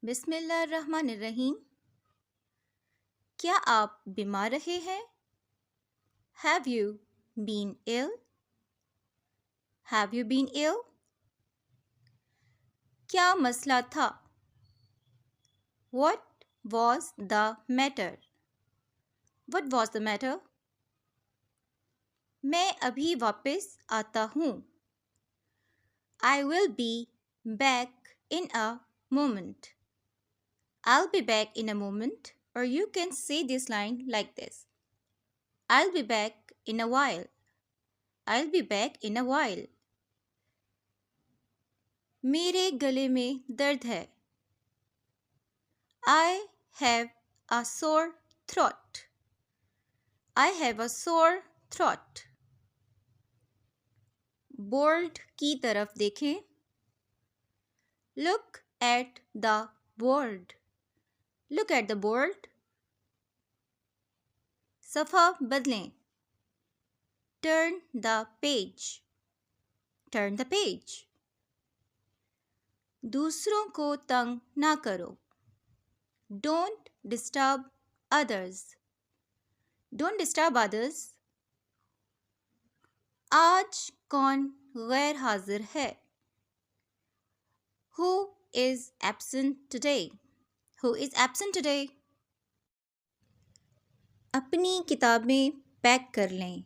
बिस्मिल्लाहिर्रहमानिर्रहीम। क्या आप बीमार रहे हैं? Have you been ill? Have you been ill? क्या मसला था? What was the matter? What was the matter? मैं अभी वापस आता हूँ. I will be back in a moment. I'll be back in a moment. Or you can say this line like this. I'll be back in a while. I'll be back in a while. मेरे गले में दर्द है. I have a sore throat. I have a sore throat. Board की तरफ देखें. Look at the board. Look at the board. सफ़ा बदलें. Turn the page. Turn the page. दूसरों को तंग ना करो. Don't disturb others. Don't disturb others. आज कौन गैर हाजिर है? Who is absent today? Who is absent today? अपनी किताबें पैक कर लें.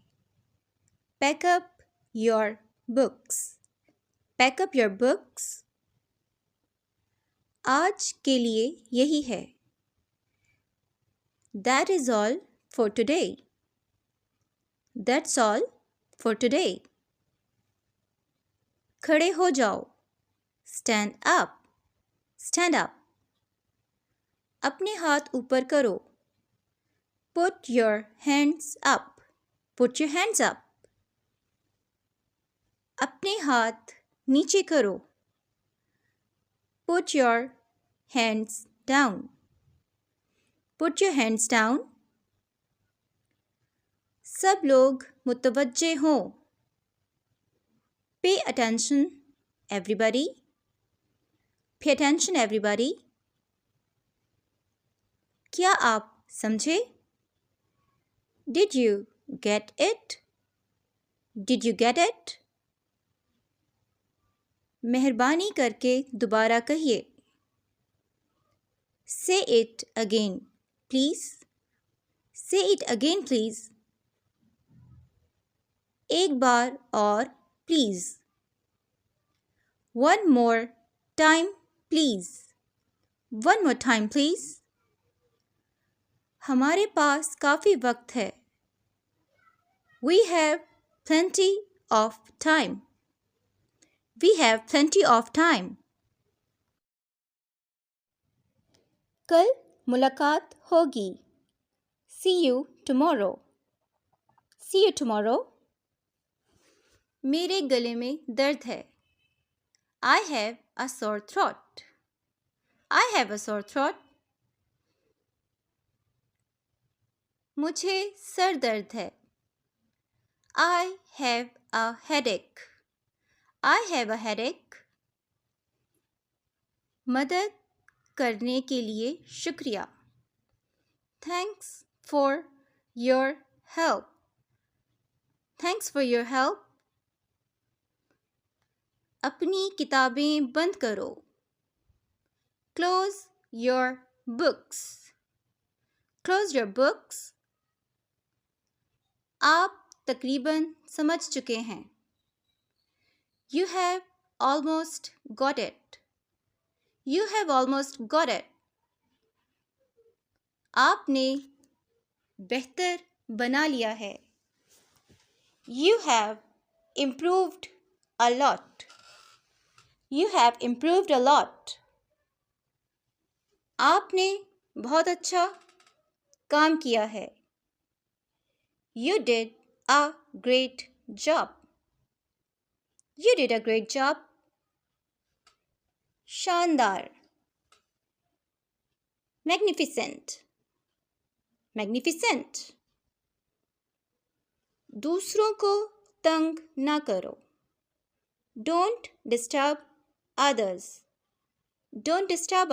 Pack up your books. Pack up your books. आज के लिए यही है. That is all for today. That's all for today. खड़े हो जाओ. Stand up. Stand up. अपने हाथ ऊपर करो. Put your hands up. Put your hands up. अपने हाथ नीचे करो. Put your hands down. Put your hands down. सब लोग मुतवज्जे हों. Pay attention, everybody. Pay attention, everybody. क्या आप समझे? Did you get it? Did you get it? मेहरबानी करके दोबारा कहिए. Say it again, please. Say it again, please. एक बार और please. One more time, please. One more time, please. हमारे पास काफ़ी वक्त है. We have plenty of time. We have plenty of time. कल मुलाकात होगी. See you tomorrow. See you tomorrow. मेरे गले में दर्द है. I have a sore throat. I have a sore throat. मुझे सर दर्द है. I have a headache. I have a headache. मदद करने के लिए शुक्रिया. Thanks for your help. Thanks for your help. अपनी किताबें बंद करो. Close your books. Close your books. आप तकरीबन समझ चुके हैं. You have almost got it. You have almost got it. आपने बेहतर बना लिया है. You have improved a lot. You have improved a lot. आपने बहुत अच्छा काम किया है. You did a great job. You did a great job. शानदार. Magnificent. Magnificent. दूसरों को तंग ना करो. Don't disturb others. Don't disturb